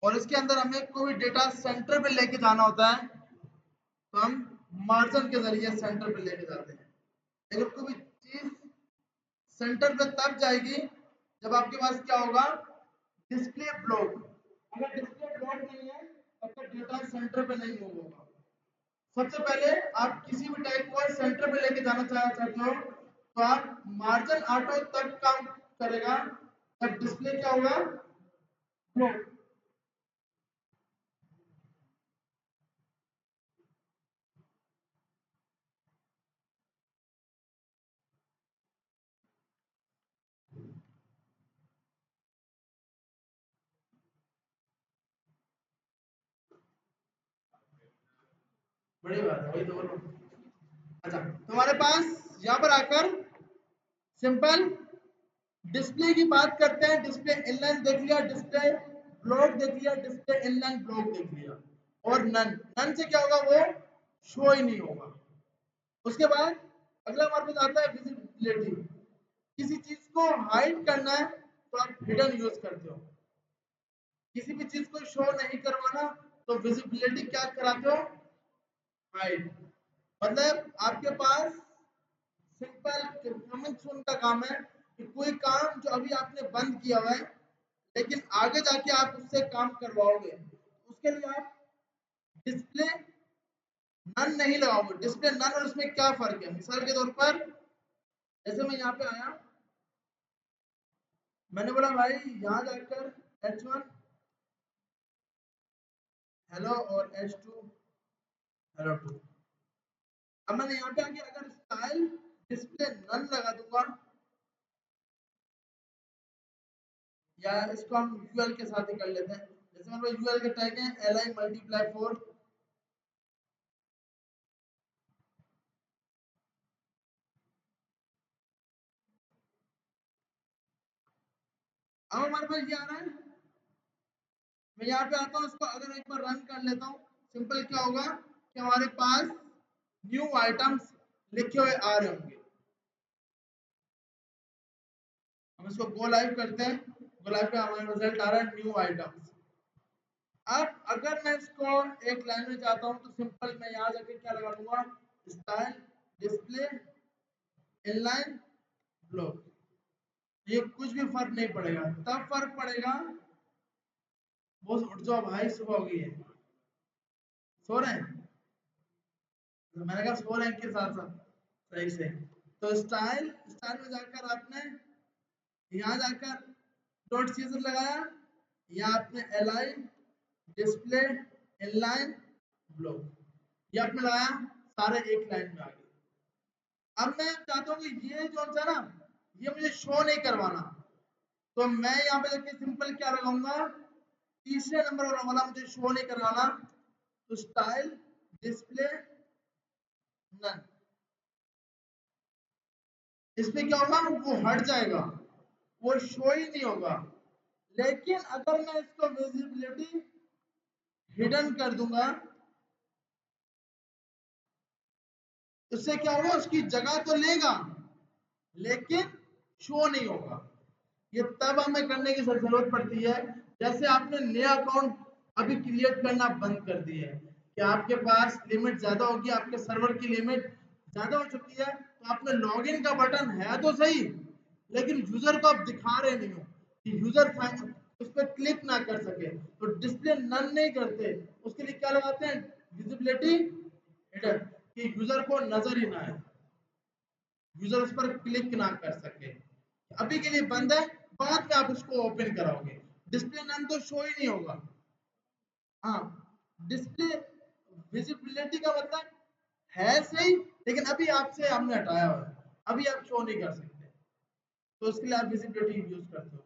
और इसके अंदर हमें कोई डेटा सेंटर पे लेके जाना होता है तो हम मार्जिन के जरिए सेंटर पे लेके जाते हैं। लेकिन कोई चीज सेंटर पे तब जाएगी जब आपके पास क्या होगा, डिस्प्ले ब्लॉक। अगर डिस्प्ले ब्लॉक नहीं है तब तक डेटा सेंटर पे नहीं मूव होगा। सबसे पहले आप किसी भी टाइप को सेंटर पे लेके जाना चाहते हो तो आप मार्जिन ऑटो तब काम करेगा जब डिस्प्ले क्या होगा, ब्लॉक। बड़ी बात है, वही तो बोल रहा हूँ। अच्छा, तुम्हारे पास यहाँ पर आकर सिंपल डिस्प्ले की बात करते हैं। डिस्प्ले इनलाइन देख लिया, डिस्प्ले ब्लॉक देख लिया, डिस्प्ले इनलाइन ब्लॉक देख लिया। और नन, नन से क्या होगा, वो शो ही नहीं होगा। उसके बाद अगला हमारे पास आता है विजिबिलिटी। किसी चीज को हाइड करना है तो आप हिडन यूज करते हो। किसी भी चीज को शो नहीं करवाना तो विजिबिलिटी क्या कराते हो, हाइड। मतलब आपके पास सिंपल कमिंग सून का काम है कि कोई काम जो अभी आपने बंद किया हुआ है लेकिन आगे जाके आप उससे काम करवाओगे, उसके लिए आप डिस्प्ले नन नहीं लगाओगे। डिस्प्ले नन और इसमें क्या फर्क है, मिसाल के तौर पर जैसे मैं यहाँ पे आया, मैंने बोला भाई यहाँ जाकर H1 हेलो और H2 हेलो टू। अब मैंने यहाँ पे आके अगर स्टाइल डिस्प्ले नन लगा दूंगा, या इसको हम यूएल के साथ ही कर लेते हैं। जैसे मान लो यूएल के टैग हैं li मल्टीप्लाई 4। अब हमारे पास ये आ रहा है, मैं यहाँ पे आता हूँ, इसको अगर एक बार रन कर लेता हूँ, सिंपल क्या होगा कि हमारे पास न्यू आइटम्स लिखे हुए आ रहे होंगे। हम इसको गो लाइव करते हैं, गो लाइव पे हमारा रिजल्ट आ रहा है न्यू आइटम्स। अब अगर मैं इसको एक लाइन में चाहता हूँ तो सिंपल मैं यहाँ जाके क्या लगा दूंगा, स्टाइल डिस्प्ले इनलाइन ब्लॉक। ये कुछ भी फर्क नहीं पड़ेगा, तब फर्क पड़ेगा बॉस उठ जाओ भाई, सुबह हो गई है। सो रहे हैं, तो मैंने कहा सो रहे हैं के साथ साथ सही से। तो स्टाइल, स्टाइल में जाकर आपने यहाँ जाकर डॉट सीजर लगाया, यहाँ आपने L I display inline block, ये आपने लगाया, सारे एक लाइन में आ गए। अब मैं चाहता हूँ कि ये जो सा ना, ये मुझे शो नहीं करवाना, तो मैं यहाँ पे जाके सिंपल क्या लगाऊंगा, तीसरे नंबर वाला मुझे शो नहीं करवाना, तो स्टाइल डिस्प्ले नन। इसमें क्या होगा, वो हट जाएगा, वो शो ही नहीं होगा। लेकिन अगर मैं इसको विजिबिलिटी हिडन कर दूंगा, उससे क्या होगा, उसकी जगह तो लेगा लेकिन शो नहीं होगा। ये तब हमें करने की जरूरत पड़ती है जैसे आपने नया अकाउंट अभी क्रिएट करना बंद कर दिया है, कि आपके पास लिमिट ज्यादा होगी, आपके सर्वर की लिमिट ज्यादा हो चुकी है, तो आपने लॉगिन का बटन है तो सही, लेकिन यूजर को आप दिखा रहे नहीं हो कि यूजर उस पर क्लिक ना कर सके, तो डिस्प्ले नन नहीं करते, उसके लिए क्या लगाते हैं, विजिबिलिटी हिडन, कि यूजर को नजर ही ना आए, यूजर उस पर क्लिक ना कर सके। अभी के लिए बंद है, बाद में आप उसको ओपन कराओगे, डिस्प्ले नन तो शो ही नहीं होगा। हाँ, डिस्प्ले विजिबिलिटी का मतलब है सही, लेकिन अभी आपसे हमने हटाया हुआ है, अभी आप शो नहीं कर सकते, तो उसके लिए आप विजिबिलिटी यूज करते हो।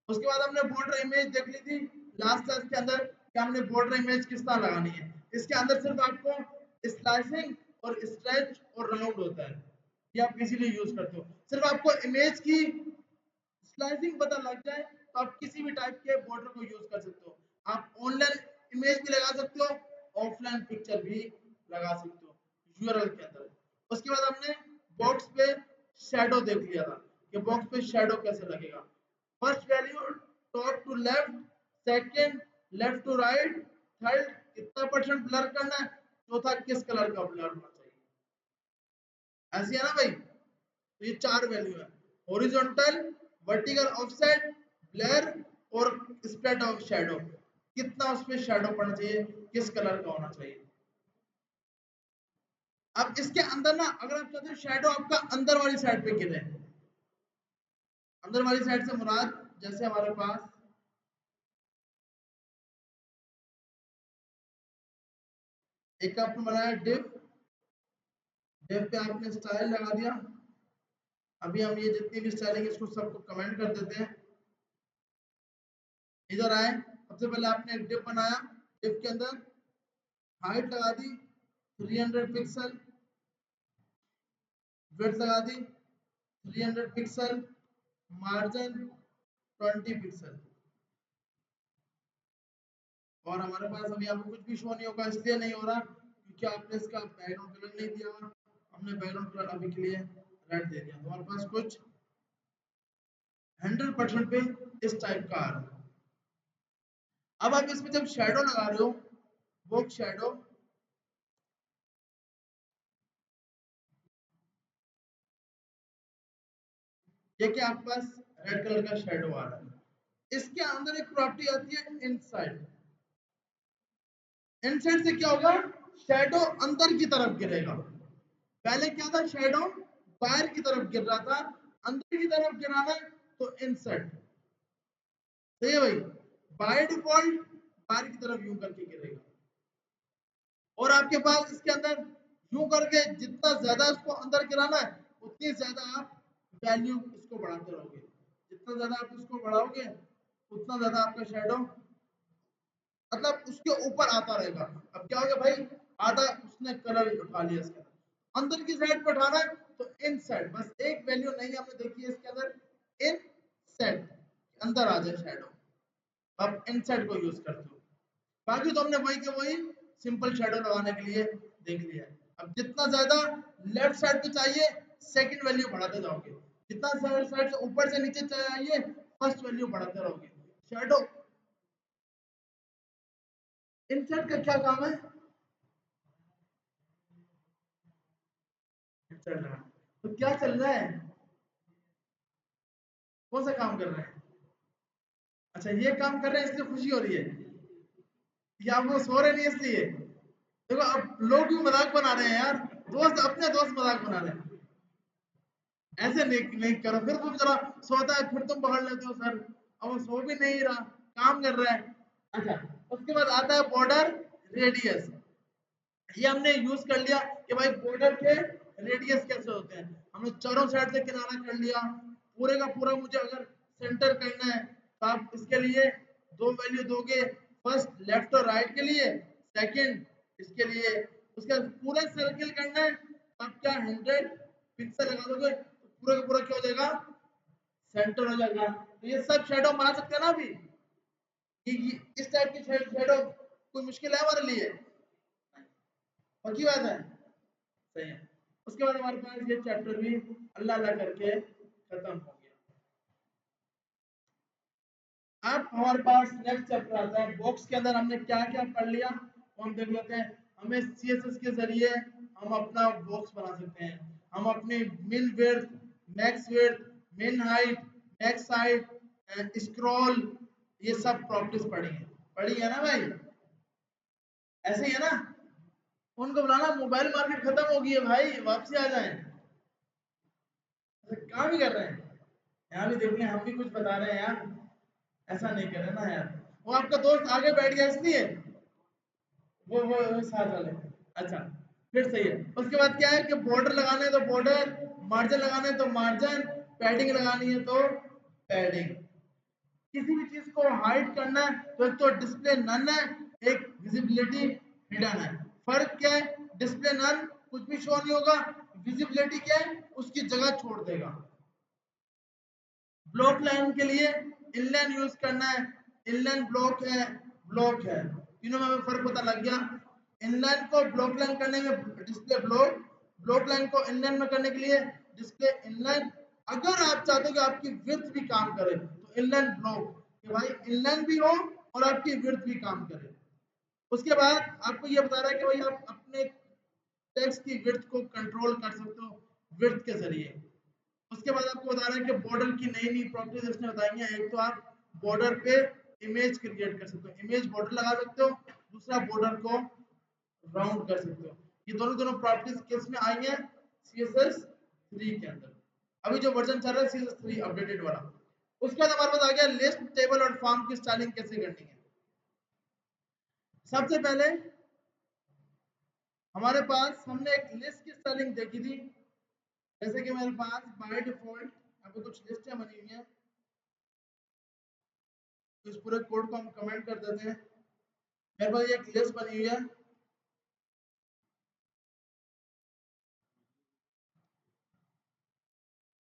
उसके बाद हमने बॉर्डर इमेज देख ली थी लास्ट क्लास के अंदर कि हमने बॉर्डर इमेज किस तरह लगानी है। इसके अंदर सिर्फ आपको स्लाइसिंग और स्ट्रेच और राउंड होता है, ये आप इजीली यूज करते हो। सिर्फ आपको इमेज की स्लाइसिंग पता लग जाए तो आप किसी भी टाइप के बॉर्डर को यूज कर सकते हो। आप ऑनलाइन इमेज भी लगा सकते हो, ऑफलाइन पिक्चर भी लगा सकते हो यूआरएल के अंदर। उसके बाद हमने बॉक्स पे शैडो देख लिया था कि बॉक्स पे शैडो कैसे लगेगा। First value top to left, second left to right, third कितना परसेंट ब्लर करना है, चौथा किस कलर का ब्लर होना चाहिए। ऐसे है ना भाई। तो ये 4 वैल्यू है, हॉरिजॉन्टल, वर्टिकल ऑफसेट, ब्लर और स्प्रेड ऑफ शैडो, कितना उसमें शैडो पड़ना चाहिए, किस कलर का होना चाहिए। अब इसके अंदर ना अगर आप चाहते हो शैडो आपका अंदर वाली साइड पे गिरे, अंदर वाली साइड से मुराद जैसे हमारे पास एक आपने बनाया डिव, डिव पे आपने स्टाइल लगा दिया। अभी हम ये जितनी भी स्टाइल है इसको सबको कमेंट कर देते हैं। इधर आए, सबसे पहले आपने एक डिव बनाया, डिव के अंदर हाइट लगा दी 300 पिक्सल, विड्थ लगा दी 300 पिक्सल, मार्जिन 20 पिक्सल। और हमारे पास अभी यहाँ पे कुछ भी शो नहीं होगा, इसलिए नहीं हो रहा क्योंकि आपने इसका बैकग्राउंड कलर नहीं दिया हुआ। हमने बैकग्राउंड कलर अभी के लिए रेड दे दिया, तो हमारे पास कुछ 100% पे इस टाइप का आ रहा है। अब आप इसमें जब शैडो लगा रहे हो, वो शैडो ये कि आपके पास रेड कलर का शैडो आ रहा है। इसके अंदर एक प्रॉपर्टी आती है इनसाइड। इनसाइड से क्या होगा, शैडो अंदर की तरफ गिरेगा। पहले क्या था, शैडो बाहर की तरफ गिर रहा था, अंदर की तरफ गिराना है तो इनसाइड। सही है भाई, बाय डिफॉल्ट बाहर की तरफ यूं करके गिरेगा। और आपके पास इसके अंदर यूं करके जितना ज्यादा इसको अंदर गिराना है उतनी ज्यादा आप वैल्यू इसको बढ़ाते रहोगे। जितना ज्यादा आप इसको बढ़ाओगे उतना ज्यादा आपका शैडो मतलब उसके ऊपर आता रहेगा। अब क्या हो गया भाई, आधा उसने कलर उठा लिया इसके अंदर, अंदर की साइड पे उठाना है तो इन साइड, बस एक वैल्यू नहीं हमने देखी है इसके अंदर, इन साइड अंदर आ जाए शैडो, आप इन साइड को यूज करते हो। बाकी तो हमने वही के वही सिंपल शैडो लगाने के लिए देख लिया है। अब जितना ज्यादा लेफ्ट साइड पे चाहिए सेकंड वैल्यू बढ़ाते जाओगे, जितना साइड से ऊपर से नीचे चाहिए फर्स्ट वैल्यू बढ़ाते रहोगे। शैडो इनसाइड का क्या काम है, चल रहा है तो क्या चल रहा है, कौन सा काम कर रहे हैं। अच्छा ये काम कर रहे हैं इसलिए खुशी हो रही है या वो सो रहे नहीं इसलिए। देखो अब लोग भी मजाक बना रहे हैं यार, दोस्त अपने दोस्त मजाक बना रहे हैं। ऐसे नहीं नहीं करो, फिर तुम जरा सोता है फिर तुम पकड़ लेते हो सर। अब वो सो भी नहीं रहा, काम कर रहा है। अच्छा उसके बाद आता है बॉर्डर रेडियस। ये हमने यूज कर लिया कि भाई बॉर्डर के रेडियस कैसे होते हैं। हमने चारों साइड से किनारा कर लिया, पूरे का पूरा मुझे अगर सेंटर करना है तो आप इसके लिए दो वैल्यू दोगे, फर्स्ट लेफ्ट और राइट के लिए, सेकंड इसके लिए। उसका पूरा सर्किल करना है तो आप क्या 100 पिक्सल लगा दोगे तो पूरा का पूरा क्या हो जाएगा, सेंटर हो जाएगा। तो ये सब शेडो बना सकते हैं ना अभी, ये इस टाइप की शेडो कोई मुश्किल है हमारे लिए, पक्की बात है। सही है। उसके बाद हमारे पास ये चैप्टर भी अल्लाह अल्लाह करके खत्म हो गया। अब हमारे पास नेक्स्ट चैप्टर आता है बॉक्स के अंदर हमने क्या क्या पढ़ लिया वो हम देख लेते हैं। हमें सीएसएस के जरिए हम अपना बॉक्स बना सकते हैं। हम अपनी मिन विड्थ, मैक्स विड्थ, मिन हाइट, मैक्स हाइट, स्क्रॉल, ये सब प्रॉपर्टीज पढ़ी है ना भाई, ऐसे ही है ना। उनको बुलाना, मोबाइल मार्केट खत्म हो गई है भाई, वापसी आ जाए। काम ही कर रहे हैं यहाँ भी, देखने हम भी कुछ बता रहे हैं यार, ऐसा नहीं करे ना यार। वो आपका दोस्त आगे बैठ गया इसलिए, वो साथ वाले। अच्छा फिर सही है। उसके बाद क्या है कि बॉर्डर लगाने है तो बॉर्डर, मार्जिन लगाने है तो मार्जिन, पैडिंग लगानी है तो पैडिंग। किसी भी चीज को हाइड करना है तो एक तो डिस्प्ले नन है, एक विजिबिलिटी हिडन है। फर्क क्या है, डिस्प्ले नन कुछ भी शो नहीं होगा, विजिबिलिटी क्या है उसकी जगह छोड़ देगा। ब्लॉक लाइन के लिए इनलाइन यूज करना है, इनलाइन ब्लॉक है, ब्लॉक है, तीनों में हमें फर्क पता लग गया। इनलाइन को ब्लॉक लाइन करने में डिस्प्ले ब्लॉक, ब्लॉक लाइन को इनलाइन में करने के लिए डिस्प्ले इनलाइन। अगर आप चाहते हो कि आपकी विड्थ भी काम करे तो इनलाइन ब्लॉक, कि भाई इनलाइन भी हो और आपकी विड्थ भी काम करे। उसके बाद आपको ये बता रहा है कि भाई आप अपने टेक्स्ट की विड्थ को कंट्रोल कर सकते हो विड्थ के जरिए। उसके बाद आपको बता रहा है कि बॉर्डर की नई नई प्रॉपर्टीज इसने बताई हैं। एक तो आप बॉर्डर पे इमेज क्रिएट कर सकते हो, इमेज बॉर्डर लगा सकते हो, दूसरा बॉर्डर को राउंड कर सकते हो। ये दोनों दोनों प्रॉपर्टीज किस में आई हैं? CSS 3 के अंदर। अभी जो वर्जन चल रहा है CSS 3 अपडेटेड वाला। उसके बाद हमारे पास आ गया लिस्ट, टेबल और फॉर्म की स्टाइलिंग कैसे करनी है। सबसे पहले हमारे पास हमने एक लिस्ट की स्टाइलिंग देखी थी, जैसे कि मेरे पास बाय डिफॉल्ट यहाँ पे कुछ लिस्टें बनी हुई हैं। तो इस पूरे कोड को हम कमेंट कर देते हैं। मेरे पास एक लिस्ट बनी हुई है,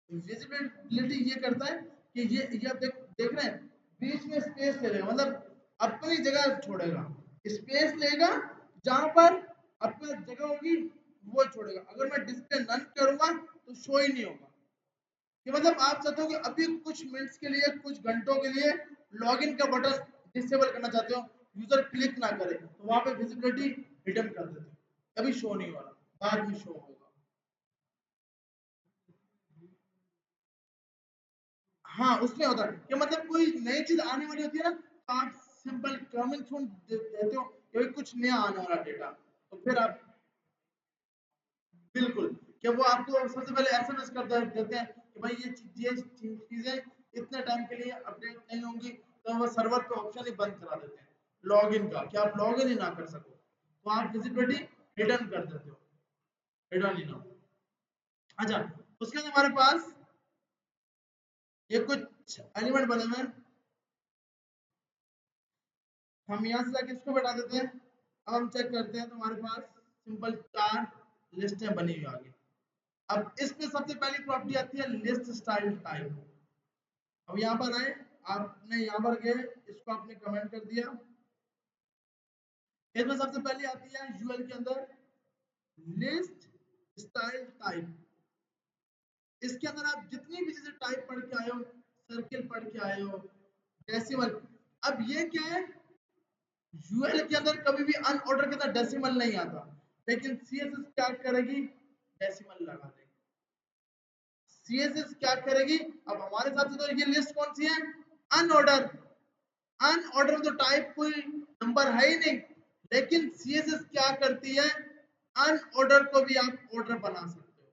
विजिबिलिटी ये करता है कि ये आप देख रहे हैं बीच में स्पेस ले लेगा, मतलब अपनी जगह छोड़ेगा, स्पेस लेगा जहां पर अपनी जगह होगी वो छोड़ेगा। अगर मैं डिस्प्ले नन करूंगा तो शो ही नहीं होगा। कि मतलब आप चाहते हो कि अभी कुछ मिनट्स के लिए, कुछ घंटों के लिए लॉगिन का बटन डिसेबल करना चाहते हो, यूजर क्लिक ना करे, तो वहां पे विजिबिलिटी हिडन कर देते हो, अभी शो नहीं हो रहा, बाद में शो होगा। हाँ, उसमें होता है कि मतलब कोई नई चीज आने वाली होती है ना, तो आप सिंपल कमिंग सून देते हो कि कुछ नया आने वाला डेटा, तो फिर आप बिल्कुल कि वो आपको सबसे पहले एसएमएस कर देते हैं कि भाई ये चीजें इतने टाइम के लिए अपडेट नहीं होंगी, तो वो सर्वर पे ऑप्शन ही बंद करा देते हैं लॉगिन का, कि आप लॉगिन ही ना कर सको, तो आप विजिबिलिटी रिटर्न कर देते हो, रिटर्न ही ना। अच्छा, उसके बाद हमारे पास ये कुछ एलिमेंट बने हुए हैं, हम यहाँ से जाके इसको बैठा देते हैं। अब हम चेक करते हैं तो हमारे पास सिंपल 4 लिस्टें बनी हुई आगे। अब इसमें सबसे पहली प्रॉपर्टी आती है लिस्ट स्टाइल टाइप। अब यहाँ पर आए, आपने यहाँ पर गए, इसको आपने कमेंट कर दिया। इसमें सबसे पहले आती है यूएल के अंदर लिस्ट स्टाइल टाइप। इसके अंदर आप जितनी भी चीजें टाइप पढ़ के आए हो, सर्किल पढ़ के आए हो, डेसिमल, अब ये क्या है, यूएल के अंदर कभी भी अनऑर्डर के अंदर डेसिमल नहीं आता, लेकिन सीएसएस क्या करेगी, डेसिमल लगा देगी। सीएसएस क्या करेगी, अब हमारे साथ से तो ये लिस्ट कौन सी है, अनऑर्डर, अनऑर्डर में तो टाइप कोई नंबर है ही नहीं, लेकिन सीएसएस क्या करती है, अनऑर्डर को भी आप ऑर्डर बना सकते हो।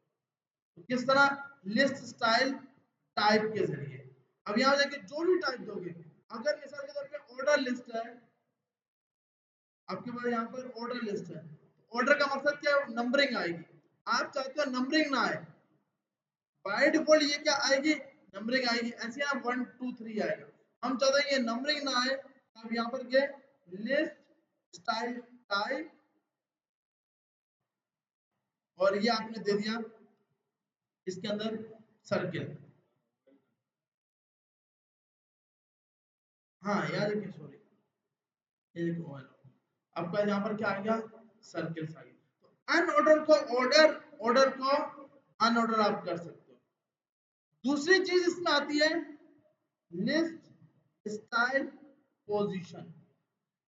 तो किस तरह, लिस्ट स्टाइल टाइप के जरिए। अब यहाँ देखिए जो भी टाइप दोगे, अगर मिसाल के तौर पे ऑर्डर लिस्ट है, आपके पास यहाँ पर ऑर्डर लिस्ट है, ऑर्डर का मतलब क्या है, नंबरिंग आएगी। आप चाहते हो नंबरिंग ना आए, बाय डिफॉल्ट ये क्या आएगी, नंबरिंग आएगी, ऐसे ना 1 2 3 आएगा। हम चाहते हैं ये नंबरिंग ना आए, अब यहाँ पर ये लिस्ट स्टाइल टाइप, और ये आपने दे दिया इसके अंदर सर्किल। हाँ यार देखिए, सॉरी, ये देखो आपका यहाँ पर क्या आ गया, सर्किल साइज। तो अनऑर्डर को ऑर्डर, ऑर्डर को अनऑर्डर आप कर सकते हो। दूसरी चीज इसमें आती है list style position.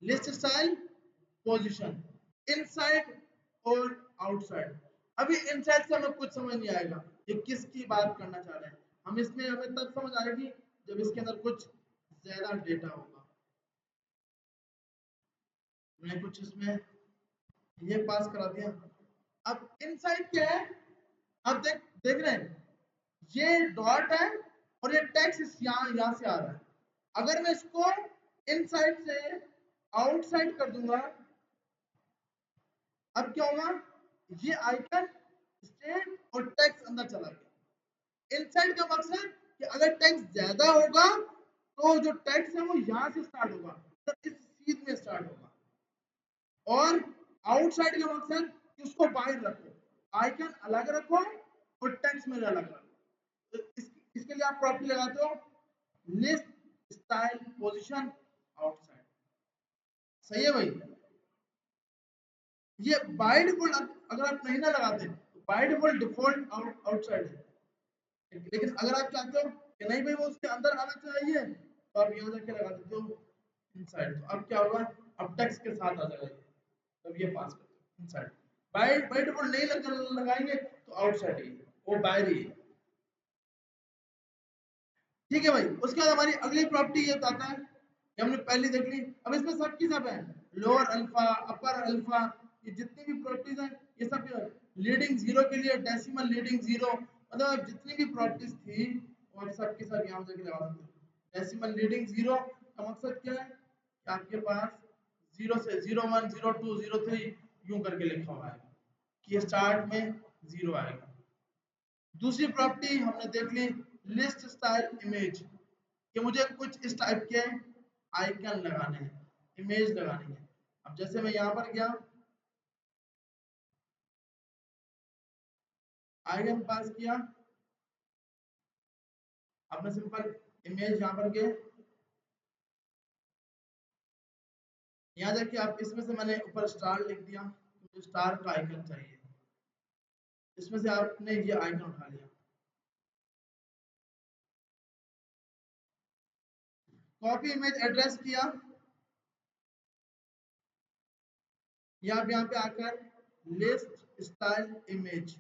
List style position inside और आउटसाइड। अभी इनसाइड से हमें कुछ समझ नहीं आएगा ये किसकी बात करना चाह रहे हैं, हम इसमें हमें तब समझ आएगी जब इसके अंदर कुछ ज्यादा डेटा होगा। मैं कुछ इसमें ये पास करा दिया। अब इनसाइड क्या है, अब देख रहे हैं ये डॉट है और ये टेक्स्ट यहाँ से आ रहा है। अगर मैं इसको इनसाइड से आउटसाइड कर दूंगा, अब क्या होगा, ये आइकन स्टेट और टेक्स्ट अंदर चला गया। इनसाइड का मकसद कि अगर टेक्स्ट ज्यादा होगा तो जो टेक्स्ट है वो यहाँ से स्टार्ट होगा, तो इस सीध में स्टार्ट होगा। और आउटसाइड का मकसद कि उसको बाहर रखो, आइकन अलग रखो और टेक्स्ट में अलग रखो। तो इसके लिए आप प्रॉपर्टी लगाते हो लिस्ट स्टाइल पोजीशन आउटसाइड। सही है भाई, ये बाय डिफॉल्ट अगर आप नहीं ना लगाते तो बाय डिफॉल्ट डिफॉल्ट आउटसाइड है, लेकिन अगर आप चाहते हो कि नहीं भाई वो उसके अंदर आना चाहिए, तो आप यहाँ जाके लगा देते हो इनसाइड। तो अब क्या होगा, अब टेक्स्ट के साथ आ जाएगा, तब ये पास करते हैं इनसाइड। बाय डिफॉल्ट नहीं लगाएंगे तो आउटसाइड ही, वो बाहर ही है। ठीक है भाई, उसके बाद हमारी अगली प्रॉपर्टी ये बताता है, ये हमने पहले देख ली। अब इसमें सब की सब है, लोअर अल्फा, अपर अल्फा, ये जितनी भी प्रॉपर्टीज हैं ये सब लीडिंग जीरो के लिए डेसिमल लीडिंग जीरो, मतलब जितनी भी प्रॉपर्टीज थी वो सब के सब यहाँ जाके लगा सकते हैं। डेसिमल लीडिंग जीरो का मकसद क्या है कि आपके पास जीरो से 01 02 03 यूं करके लिखा हुआ है कि स्टार्ट में जीरो आएगा। दूसरी प्रॉपर्टी हमने देख ली, लिस्ट स्टाइल इमेज, कि मुझे कुछ इस टाइप के आइकन लगाने हैं, इमेज लगानी है। अब जैसे मैं यहाँ पर गया, आइकन पास किया, आपने सिंपल इमेज यहाँ पर गए, यहाँ जाके आप इसमें से मैंने ऊपर स्टार लिख दिया, मुझे स्टार का आइकन चाहिए, इसमें से आपने ये आइकन उठा लिया, कॉपी इमेज एड्रेस किया, या आप यहाँ पे आकर लिस्ट स्टाइल इमेज,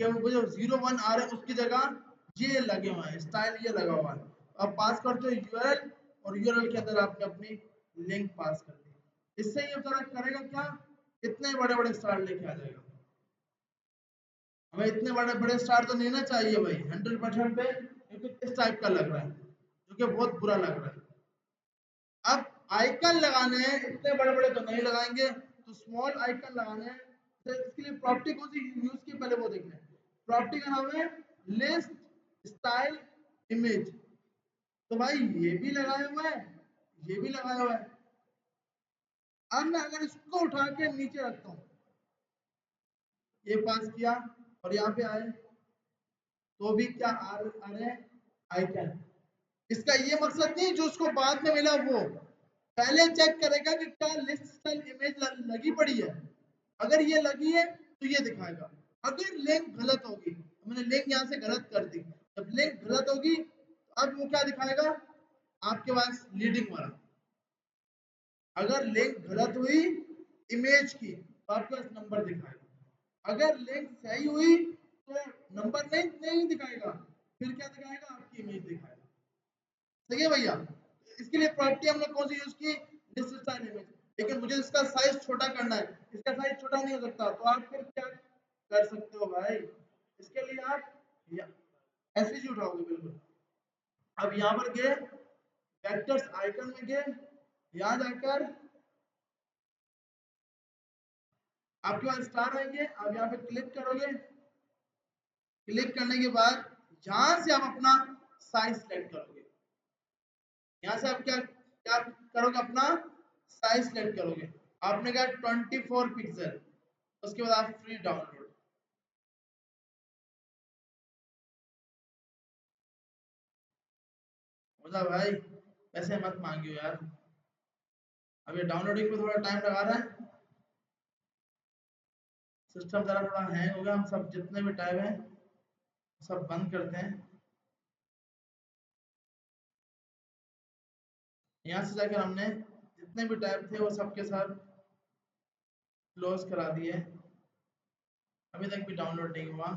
क्या वो जो 01 आ रहा है उसकी जगह ये लगे हुए हैं, स्टाइल ये लगा हुआ है। अब पास करते हो यूआरएल, और यूआरएल के अंदर आपने अपनी लिंक पास कर दी। इससे ये बेचारा करेगा क्या, इतने बड़े बड़े स्टार लेके आ जाएगा। हमें इतने बड़े बड़े स्टार तो नहीं ना चाहिए भाई 100% पे, क्योंकि इस टाइप का लग रहा है जो कि बहुत बुरा लग रहा है। अब आइकन लगाने हैं, इतने बड़े बड़े तो नहीं लगाएंगे, तो स्मॉल आइकन लगाने हैं। तो इसके लिए प्रॉपर्टी कौन सी यूज की पहले वो देखना है। प्रॉपर्टी का नाम है लिस्ट स्टाइल इमेज। तो भाई ये भी लगाया हुआ है, ये भी लगाया हुआ है। अब मैं अगर इसको उठा के नीचे रखता हूँ, ये पास किया और यहाँ पे आए, तो भी क्या आ रहे हैं आइकन। इसका ये मकसद नहीं जो उसको बाद में मिला वो पहले चेक करेगा कि क्या लिस्ट स्टाइल इमेज लगी पड़ी है। अगर ये लगी है तो ये दिखाएगा। अगर लिंक गलत होगी, मैंने लिंक यहाँ से गलत कर दी, जब लिंक गलत होगी तो अब वो क्या दिखाएगा आपके पास लीडिंग वाला। अगर लिंक गलत हुई इमेज की तो आपके पास नंबर दिखाएगा। अगर लिंक सही हुई तो नंबर नहीं दिखाएगा, फिर क्या दिखाएगा आपकी इमेज दिखाएगा। सही है भैया। इसके लिए प्रॉपर्टी हमने कौन सी यूज की, लिस्ट स्टाइल इमेज। लेकिन मुझे इसका साइज छोटा करना है, इसका साइज छोटा नहीं हो सकता, तो आप फिर क्या कर सकते हो भाई, इसके लिए आप एसवीजी उठाओगे बिल्कुल। अब यहाँ पर गए वेक्टर्स आइकन में गए, यहाँ जाकर आपके पास स्टार आएंगे, आप यहाँ पे क्लिक करोगे, क्लिक करने के बाद यहाँ से आप अपना साइज सेलेक्ट करोगे। यहाँ से आप क्या क्या करोगे, अपना साइज सेलेक्ट करोगे। आपने कहा 24 पिक्सल, उसके बाद आप फ्री डाउनलोड। मतलब भाई पैसे मत मांगियो यार, अब ये डाउनलोडिंग में थोड़ा टाइम लगा रहा है, सिस्टम जरा थोड़ा हैंग हो गया। हम सब जितने भी टाइप हैं सब बंद करते हैं, यहाँ से जाकर हमने जितने भी टाइप थे वो सब के सब क्लोज करा दिए। अभी तक भी डाउनलोड नहीं हुआ।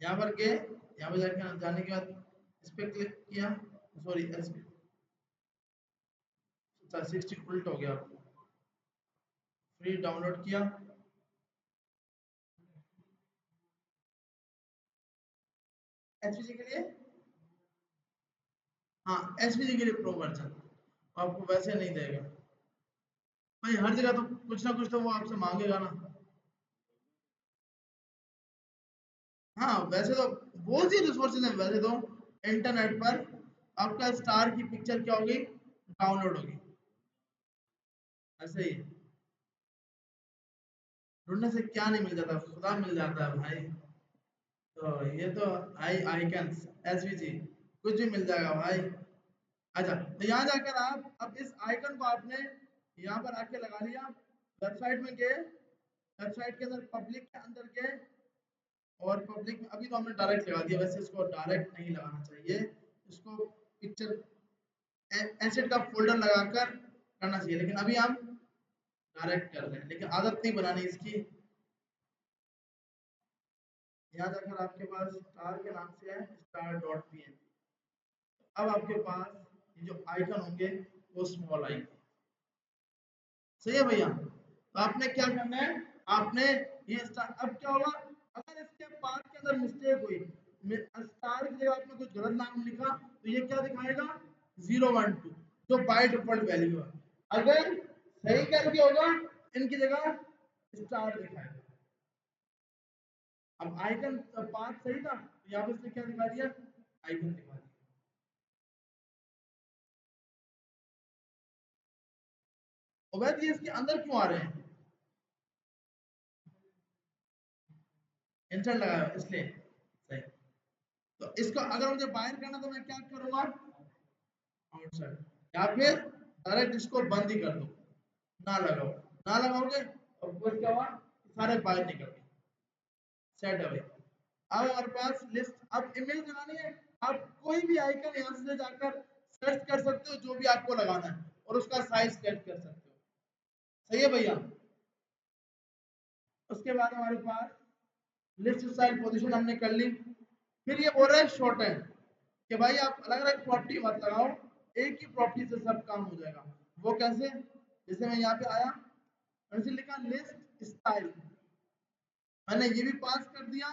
यहाँ पर गए, यहाँ पर जाकर जाने के बाद इस पे क्लिक किया, सॉरी एस 60 उल्ट हो गया, फ्री डाउनलोड किया। एचपीजी के लिए, हाँ एचपीजी के लिए प्रो वर्जन आपको वैसे नहीं देगा भाई, हर जगह तो कुछ ना कुछ तो वो आपसे मांगेगा ना। हाँ वैसे तो बहुत सी रिसोर्सेज हैं, वैसे तो इंटरनेट पर आपका स्टार की पिक्चर क्या होगी, डाउनलोड होगी, ऐसे ही ढूंढने से क्या नहीं मिल जाता, खुदा मिल जाता है भाई। तो ये तो आइकन्स एसवीजी कुछ भी मिल जाएगा भाई। अच्छा तो यहाँ जाकर आप अब इस आइकन को आपने यहाँ पर आके लगा लिया, वेबसाइट में गए, वेबसाइट के अंदर पब्लिक के अंदर गए, और पब्लिक में अभी तो हमने डायरेक्ट लगा दिया, वैसे इसको डायरेक्ट नहीं लगाना चाहिए, इसको पिक्चर एसेट का फोल्डर लगाकर करना चाहिए, लेकिन अभी हम डायरेक्ट कर रहे हैं, लेकिन आदत नहीं बनानी इसकी। यहाँ जाकर आपके पास स्टार के नाम से है स्टार डॉट पी एन, अब आपके पास ये जो आइकन होंगे वो स्मॉल आई, सही है भैया। तो आपने क्या करना है, आपने ये स्टार, अब क्या होगा अगर इसके पाथ के अंदर मिस्टेक हुई, स्टार की जगह आपने कुछ गलत नाम लिखा तो ये क्या दिखाएगा 012 जो बाय डिफॉल्ट वैल्यू है, अगर सही करके होगा इनकी जगह स्टार दिखाएगा। अब आइकन पाथ सही था तो यहाँ पे इसने क्या दिखा दिया, आइकन दिखा दिया। और ये इसके अंदर क्यों आ रहे हैं, इंसर्ट लगाया इसलिए, सही। तो इसको अगर मुझे बाहर करना तो मैं क्या करूंगा, आउटसाइड, या फिर डायरेक्ट इसको बंद ही कर दो, ना लगाओ, ना लगाओगे और फिर क्या हुआ सारे बाहर निकल गए, सेट है भाई। अब हमारे पास लिस्ट, अब इमेज लगानी है, आप कोई भी आइकन यहाँ से जाकर सर्च कर सकते हो जो भी आपको लगाना है और उसका साइज सेट कर सकते हो, सही है भैया। उसके बाद हमारे पास लिस्ट स्टाइल पोजीशन हमने कर ली, फिर ये बोल रहा है शॉर्ट हैंड कि भाई आप अलग अलग प्रॉपर्टी मत लगाओ, एक ही प्रॉपर्टी से सब काम हो जाएगा। वो कैसे, जैसे मैं यहाँ पे आया, मैंने लिखा लिस्ट स्टाइल, मैंने ये भी पास कर दिया,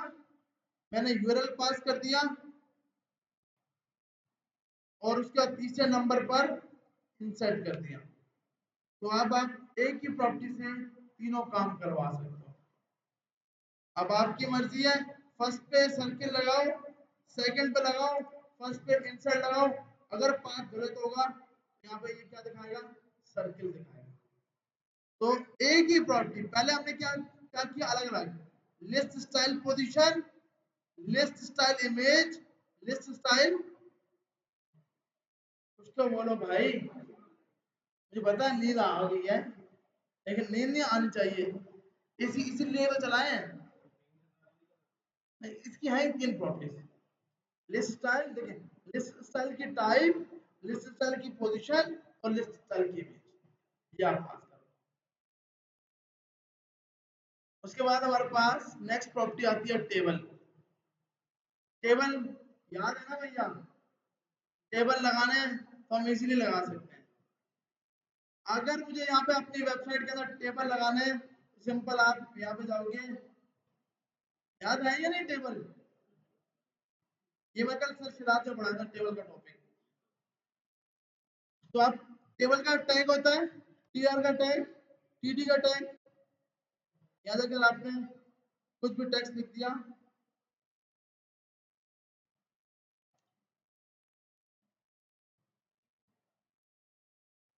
मैंने यूआरएल पास कर दिया, और उसके बाद तीसरे नंबर पर इंसर्ट कर दिया। तो अब आप एक ही प्रॉपर्टी से तीनों काम करवा सकते हो। अब आपकी मर्जी है, फर्स्ट पे सर्किल लगाओ, सेकंड पे लगाओ, फर्स्ट पे इंसर्ट लगाओ, अगर पाथ गलत होगा यहाँ पे ये क्या दिखाएगा, सर्किल दिखाएगा। तो एक ही प्रॉपर्टी, पहले हमने क्या क्या किया, अलग अलग list style position, list style image, list style, कुछ तो बोलो भाई, मुझे पता है नींद आ गई है, लेकिन नींद नहीं आनी चाहिए, इसीलिए तो चलाए हैं। इसकी है तीन प्रॉपर्टीज, लिस्ट स्टाइल, देखें लिस्ट स्टाइल की टाइप, लिस्ट स्टाइल की पोजीशन और लिस्ट स्टाइल की इमेज, ये आप पास करो। उसके बाद हमारे पास नेक्स्ट प्रॉपर्टी आती है टेबल। टेबल याद है ना भैया, टेबल लगाने तो हम इजीली लगा सकते हैं। अगर मुझे यहाँ पे अपनी वेबसाइट के अंदर टेबल लगाने, सिंपल आप यहाँ पे जाओगे, याद है या नहीं टेबल, ये मैं कल सर सिराज से पढ़ा था टेबल का टॉपिक। तो आप टेबल का टैग होता है, टीआर का टैग, टीडी का टैग, याद अगर आपने कुछ भी टेक्स्ट लिख दिया,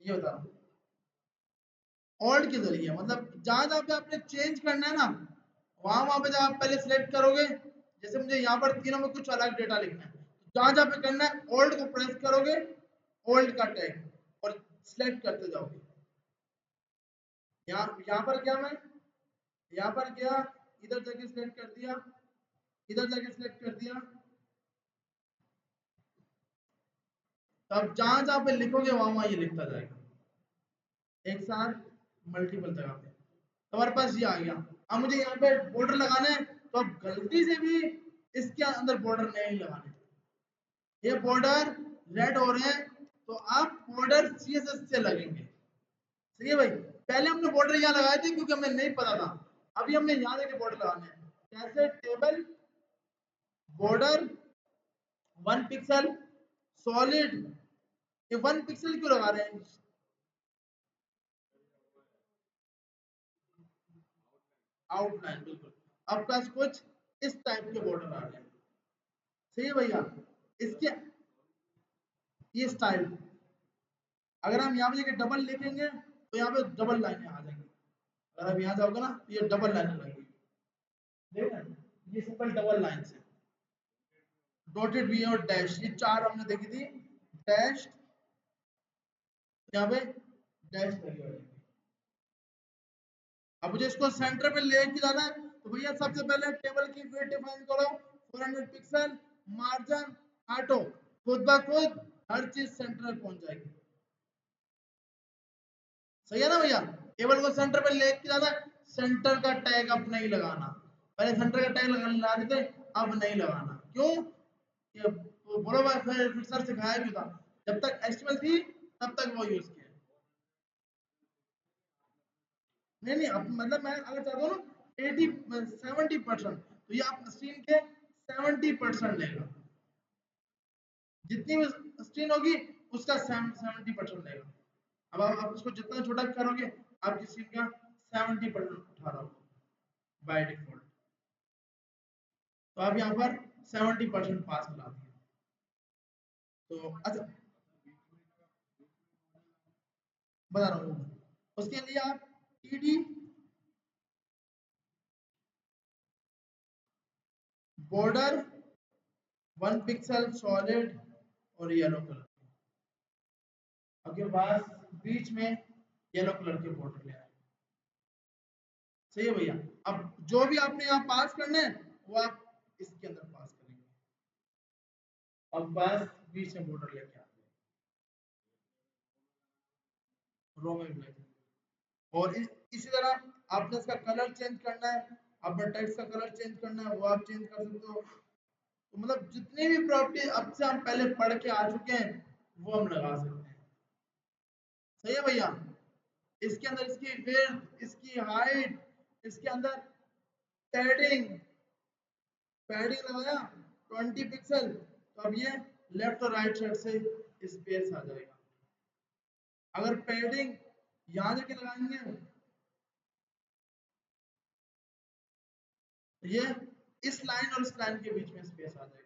ये बता रहा हूँ ऑल्ट के जरिए, मतलब जहां जहां पे आपने चेंज करना है ना, वहां वहां पे जब आप पहले सिलेक्ट करोगे, जैसे मुझे यहाँ पर तीनों में कुछ अलग डेटा लिखना है, तो जहां जहां पे करना है ऑल्ट को प्रेस करोगे, ऑल्ट का टैग, और सिलेक्ट करते जाओगे। यहाँ पर क्या, मैं यहाँ पर गया, इधर जाके सिलेक्ट कर दिया, इधर जाके सिलेक्ट कर दिया, तो अब जहां जहां पे लिखोगे वहां वहां ये लिखता जाएगा एक साथ मल्टीपल जगह पे। तो हमारे पास ये आ गया। अब मुझे यहाँ पे बॉर्डर लगाना है, तो अब गलती से भी इसके अंदर बॉर्डर नहीं लगाने, ये बॉर्डर रेड हो रहे हैं तो आप बॉर्डर सीएसएस से लगेंगे, सही है भाई। पहले हमने बॉर्डर यहाँ लगाए थे क्योंकि हमें नहीं पता था, अभी हमने यहाँ देखे बॉर्डर लगाने हैं, कैसे, टेबल बॉर्डर 1 पिक्सल सॉलिड, ये 1 पिक्सल क्यों लगा रहे हैं, आउटलाइन, बिल्कुल आपके पास कुछ इस टाइप के बॉर्डर आ रहे हैं, सही है भैया। इसके ये स्टाइल, अगर हम यहाँ पे जाके डबल लिखेंगे तो यहाँ पे डबल लाइनें आ जाएंगी, अगर आप यहाँ जाओगे ना तो ये डबल लाइनें लगेगी, देखो ना, ये सिंपल डबल लाइन है, डॉटेड भी है और डैश, ये चार हमने देखी थी, डैश, यहाँ पे डैश लगी हुई है। अब मुझे इसको सेंटर पे लेके जाना है, तो भैया सबसे पहले टेबल की विड्थ डिफाइन करो 400 पिक्सल, मार्जिन ऑटो, खुद ब खुद हर चीज सेंटर में पहुंच जाएगी। सही है ना भैया? टेबल को सेंटर पे लेके जाना, सेंटर का टैग अपना ही लगाना। पहले सेंटर का टैग लगा देते, अब नहीं लगाना। क्यों? ये बोलो भाई, फिर सर सिखाया क्यों था? जब तक एचटीएमएल थी तब तक वो यूज किया। नहीं नहीं, अब मतलब मैं अगर चाहता हूँ ना 70%, तो ये आप स्क्रीन के 70% लेगा। जितनी भी स्क्रीन होगी उसका 70% लेगा। अब आप उसको जितना छोटा करोगे आपकी स्क्रीन का 70% उठा रहा होगा बाय डिफॉल्ट। तो आप यहाँ पर 70% पास करा दिए। तो अच्छा, बता रहा हूँ, उसके लिए आप टीडी बॉर्डर 1 पिक्सल सॉलिड और येलो कलर, आपके पास बीच में येलो कलर के बॉर्डर ले आए। सही है भैया? अब जो भी आपने यहाँ पास करना है वो आप इसके अंदर पास करेंगे। अब पास बीच में बॉर्डर लेके आ रो में ब्लैक, और इसी तरह आपने इसका कलर चेंज करना है, अपने टेक्स्ट का कलर चेंज करना है, वो आप चेंज कर सकते हो। तो मतलब जितनी भी प्रॉपर्टी अब से हम पहले पढ़ के आ चुके हैं वो हम लगा सकते हैं। सही है भैया? इसके अंदर इसकी विड्थ, इसकी हाइट, इसके अंदर पैडिंग, पैडिंग लगाया 20 पिक्सल, तो अब ये लेफ्ट और राइट साइड से स्पेस आ जाएगा। अगर पैडिंग यहाँ जाके लगाएंगे तो ये इस लाइन और इस लाइन के बीच में स्पेस आ जाएगा।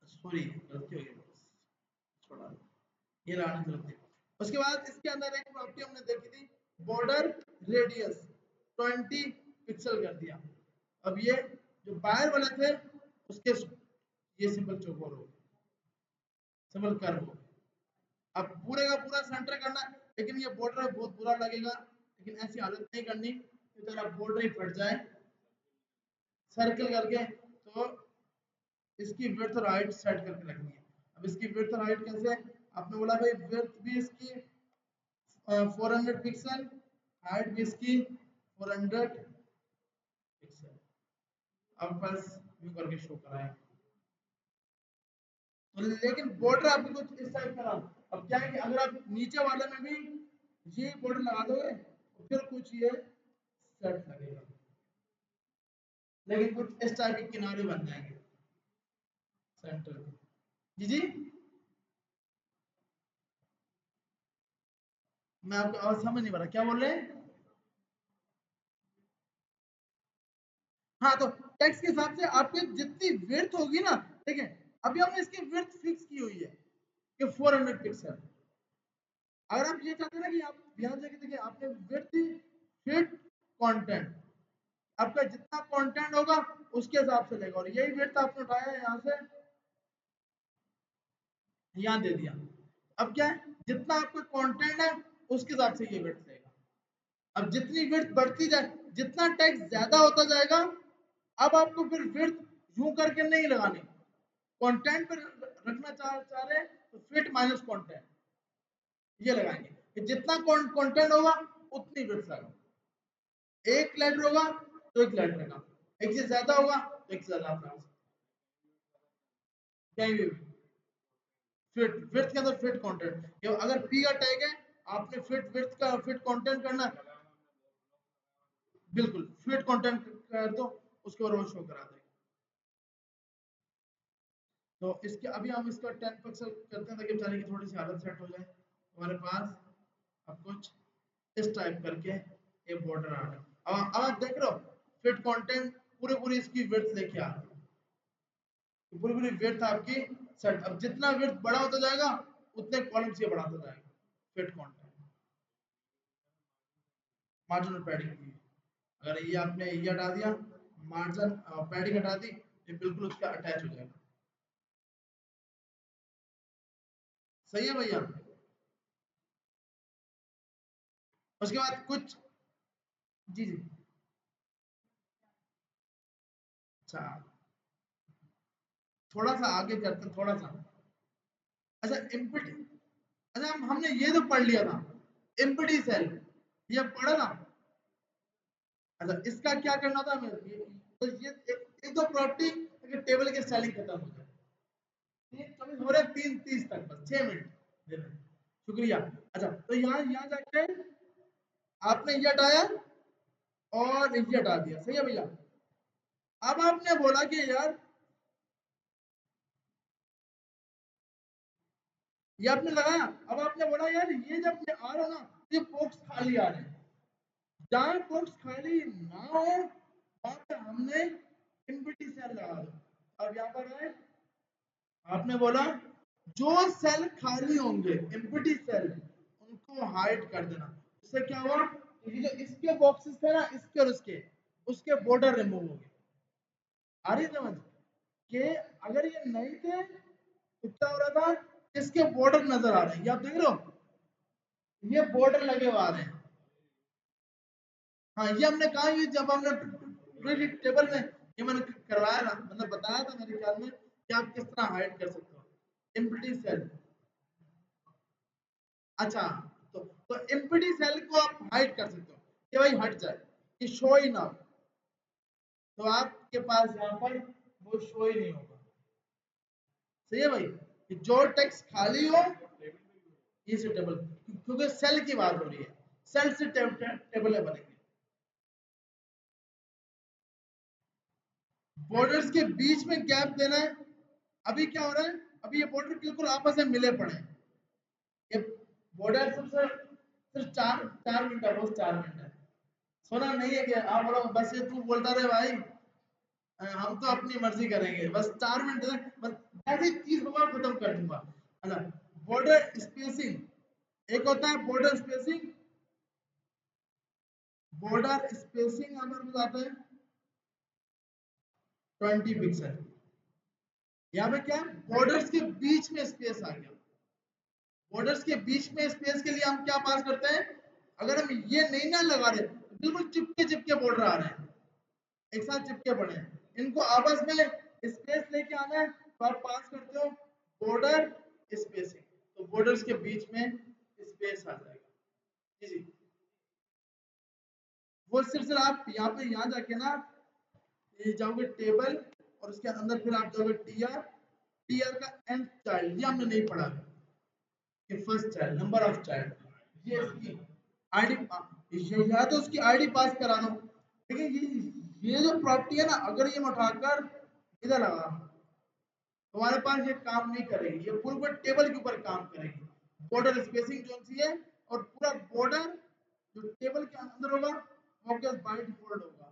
सॉरी, गलती हो गई, छोड़ा, ये लगाने की जरूरत नहीं। उसके बाद इसके अंदर एक प्रॉपर्टी हमने देखी थी, बॉर्डर रेडियस 20 पिक्सल कर दिया। अब ये जो बाहर वाले थे उसके ये सिंपल चौकोर हो, सिंपल कर्व हो। अब पूरे का पूरा सेंटर करना है, लेकिन ये बॉर्डर बहुत बुरा लगेगा, लेकिन ऐसी हालत नहीं करनी कि तेरा बॉर्डर ही फट जाए। सर्कल करके तो इसकी विड्थ और हाइट सेट करके रखनी है। अब इसकी विड्थ और हाइट कैसे? आपने बोला भाई विड्थ भी इसकी 400 पिक्सल, हाइट भी इसकी 400 पिक्सल। अब बस व्यू करके शो कराया, तो लेकिन बॉर्डर आपको कुछ इस टाइप का रहा। अब क्या है कि अगर आप नीचे वाले में भी ये बॉर्डर लगा दोगे तो फिर कुछ ये सेट लगेगा, लेकिन कुछ इस टाइप के किनारे बन जाएंगे सेंटर के। जी जी, मैं आपको आवाज समझ नहीं पा रहा, क्या बोल रहे हैं? हाँ, तो टेक्स्ट के हिसाब से आपकी जितनी विड्थ होगी ना, ठीक है, अभी हमने इसकी विड्थ फिक्स की हुई है कि 400 पिक्सल। अगर आप ये चाहते हैं ना कि आप ध्यान से देखिए, आपने विड्थ फिट कंटेंट, आपका जितना कंटेंट होगा उसके हिसाब से लेगा, और यही विड्थ आपने उठाया है यहाँ से यहाँ दे दिया। अब क्या है, जितना आपका कंटेंट है उसके हिसाब से ये विड्थ लेगा। अब जितनी विड्थ बढ़ती जाए, जितना टेक्स्ट ज्यादा होता जाएगा, अब आपको फिर विड्थ यूं करके नहीं लगानी, कंटेंट पर रखना चाह रहे हैं तो फिट माइनस कंटेंट ये लगाएंगे कि जितना कंटेंट होगा उतनी विड्थ लगा। एक लेटर होगा तो एक लेटर का, एक से ज्यादा होगा तो एक से ज्यादा आप लगा सकते हैं। फिट विड्थ के अंदर फिट कंटेंट, अगर पी का टैग है, आपने फिट विड्थ का फिट कंटेंट करना, बिल्कुल फिट कंटेंट कर दो, उसके बाद वो शो करा देगा। तो इसके अभी हम इसका 10 पिक्सल करते हैं ताकि बेचारे की थोड़ी सी हालत सेट हो जाए। हमारे पास अब कुछ इस टाइप करके ये बॉर्डर आ रहा है। अब आप देख रहे हो फिट कंटेंट पूरी पूरी इसकी विड्थ लेके आ रहा है, तो पूरी पूरी विड्थ आपकी सेट। अब जितना विड्थ बड़ा होता जाएगा उतने कॉलम्स ये बढ़ाता जाएगा फिट कंटेंट, मार्जिन और पैडिंग की। अगर ये आपने ये हटा दिया, मार्जिन पैडिंग हटा दी, ये बिल्कुल उसका अटैच हो जाएगा। सही है भैया? उसके बाद कुछ जी जी अच्छा थोड़ा सा आगे करते थोड़ा सा अच्छा इम्पिटी अच्छा हमने ये तो पढ़ लिया था इम्पिटी सेल ये पढ़ा था अच्छा इसका क्या करना था हमें तो ये एक दो प्रॉपर्टी अगर टेबल के स्टाइलिंग खत्म हो जाए 3 24 हो रहे 3:30 तक बस 6 मिनट दे रहे हैं। शुक्रिया अच्छा तो यहाँ यहाँ जाके आपने ये हटाया और ये हटा दिया सही है भैया अब आपने बोला कि यार ये आपने लगाया अब आपने बोला यार ये जब ये आ रहा है ना ये बॉक्स खाली आ रहे हैं जहाँ बॉक्स खाली ना हो वहां पे हमने एम्प्टी सेल लगा दो अब यहाँ पर है आपने बोला जो सेल खाली होंगे एम्प्टी सेल उनको हाइड कर देना इससे क्या हुआ ये जो इसके बॉक्सेस थे ना इसके और उसके बॉर्डर रिमूव हो गए आ रही समझ कि अगर ये नहीं थे तो क्या हो रहा था इसके बॉर्डर नजर आ रहे हैं ये आप देख रहे हो ये बॉर्डर लगे हुए आ रहे हैं हाँ ये हमने कहा ये जब हमने पूरे टेबल में ये मैंने करवाया ना मतलब बताया था मेरे ख्याल में कि आप किस तरह हाइड कर सकते हो एम्प्टी सेल अच्छा तो एम्प्टी सेल को आप हाइड कर सकते हो कि भाई हट जाए कि शो ही ना हो तो आपके पास यहाँ पर वो शो ही नहीं होगा सही है भाई कि जो टेक्स्ट खाली हो ये से टेबल क्योंकि सेल की बात हो रही है सेल से टेबल बनेंगे बॉर्डर्स के बीच में गैप देना है अभी क्या हो रहा है अभी ये बॉर्डर बिल्कुल आपस में मिले पड़े हैं ये बॉर्डर सिर्फ 4 4 मिनट है बस 4 मिनट है सुना नहीं है कि आप बोलो बस ये तू बोलता रहे भाई हम तो अपनी मर्जी करेंगे बस 4 मिनट है बस ऐसी चीज होगा खत्म कर दूंगा अच्छा बॉर्डर स्पेसिंग एक होता है बॉर्डर स्पेसिंग हमारे पास आता है 20 पिक्सल यहाँ पे क्या बॉर्डर्स के बीच में स्पेस आ गया बॉर्डर्स के बीच में स्पेस के लिए हम क्या पास करते हैं अगर हम ये नहीं ना लगा रहे तो बिल्कुल चिपके चिपके बॉर्डर आ रहे हैं एक साथ चिपके पड़े हैं इनको आपस में स्पेस लेके आना है तो आप पास करते हो बॉर्डर स्पेसिंग तो बॉर्डर्स के बीच में स्पेस आ जाएगा जी जी वो सिर्फ आप यहाँ पे यहाँ जाके ना ये जाओगे टेबल और उसके अंदर फिर आप जाओगे टीआर का एंड चाइल्ड ये हमने नहीं पढ़ा कि first child number of child ये इसकी आईडी या तो उसकी आईडी पास करा दो लेकिन ये जो प्रॉपर्टी है ना अगर ये मैं उठाकर इधर लगा तो हमारे पास ये काम नहीं करेगी ये पूरे टेबल के ऊपर काम करेगी बॉर्डर स्पेसिंग जो सी है और पूरा बॉर्डर जो टेबल के अंदर होगा वो क्या बाय डिफॉल्ट होगा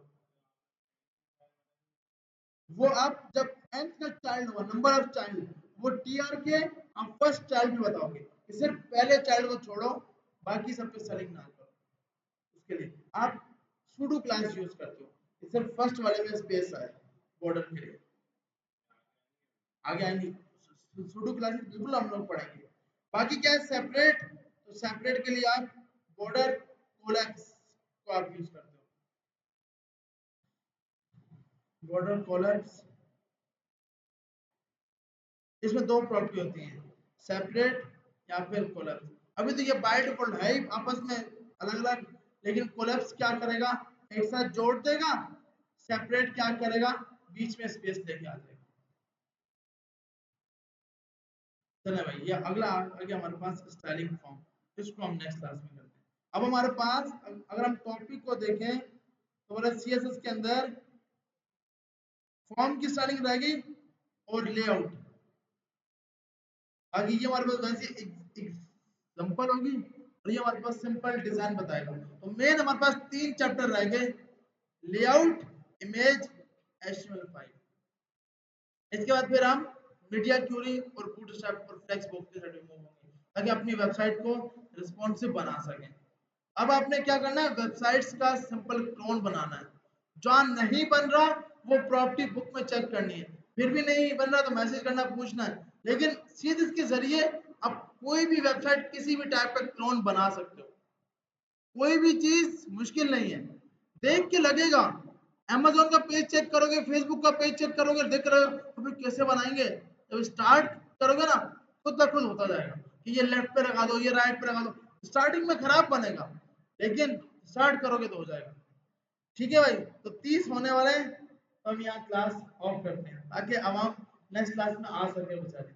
वो आप जब nth का चाइल्ड होगा नंबर ऑफ चाइल्ड वो टीआर के आप फर्स्ट चाइल्ड भी बताओगे कि सिर्फ पहले चाइल्ड को छोड़ो बाकी सब पे सेलेक्ट ना करो उसके लिए आप सुडो क्लास यूज करते हो कि सिर्फ फर्स्ट वाले में स्पेस आए बॉर्डर के लिए आगे आएंगे सुडो क्लासेस बिल्कुल हम लोग पढ़ेंगे बाकी क्या है सेपरेट तो सेपरेट के लिए आप बॉर्डर कोलैप्स को आप यूज करते हो बॉर्डर कोलैप्स इसमें दो प्रॉपर्टी होती हैं सेपरेट या फिर कोलैप्स अभी तो ये बाय डिफॉल्ट है ही आपस में अलग अलग लेकिन कोलैप्स क्या करेगा एक साथ जोड़ देगा सेपरेट क्या करेगा बीच में स्पेस लेके आ जाएगा चले भाई ये अगला आगे हमारे पास स्टाइलिंग फॉर्म इसको हम नेक्स्ट क्लास में करते हैं अब हमारे पास अगर हम टॉपिक को देखें तो बोले सीएसएस के अंदर फॉर्म की स्टाइलिंग रहेगी और लेआउट आगे ये हमारे पास वैसे एग्जांपल होगी और ये हमारे पास सिंपल डिजाइन बताएगा तो मेन हमारे पास 3 चैप्टर रह गए लेआउट इमेज HTML5 इसके बाद फिर हम मीडिया क्यूरी और बूटस्ट्रैप और फ्लेक्सबॉक्स के साथ मूव होंगे ताकि अपनी वेबसाइट को रिस्पॉन्सिव बना सकें अब आपने क्या करना है वेबसाइट्स का सिंपल क्लोन बनाना है जो नहीं बन रहा वो प्रॉपर्टी बुक में चेक करनी है फिर भी नहीं बन रहा तो मैसेज करना पूछना है लेकिन सीधे इसके जरिए आप कोई भी वेबसाइट किसी भी टाइप का क्लोन बना सकते हो कोई भी चीज मुश्किल नहीं है, देख के लगेगा। अमेजोन का पेज चेक करोगे, फेसबुक का पेज चेक करोगे, देख रहे हो तो फिर कैसे बनाएंगे? जब स्टार्ट करोगे ना, खुद ब खुद होता जाएगा कि ये लेफ्ट पे लगा दो, ये राइट पे लगा दो। स्टार्टिंग में खराब बनेगा, लेकिन स्टार्ट करोगे तो हो जाएगा। ठीक है भाई, तो 30 होने वाले हैं, तो हम यहाँ क्लास ऑफ करते हैं ताकि आवाम नेक्स्ट क्लास में आ सके बेचारे।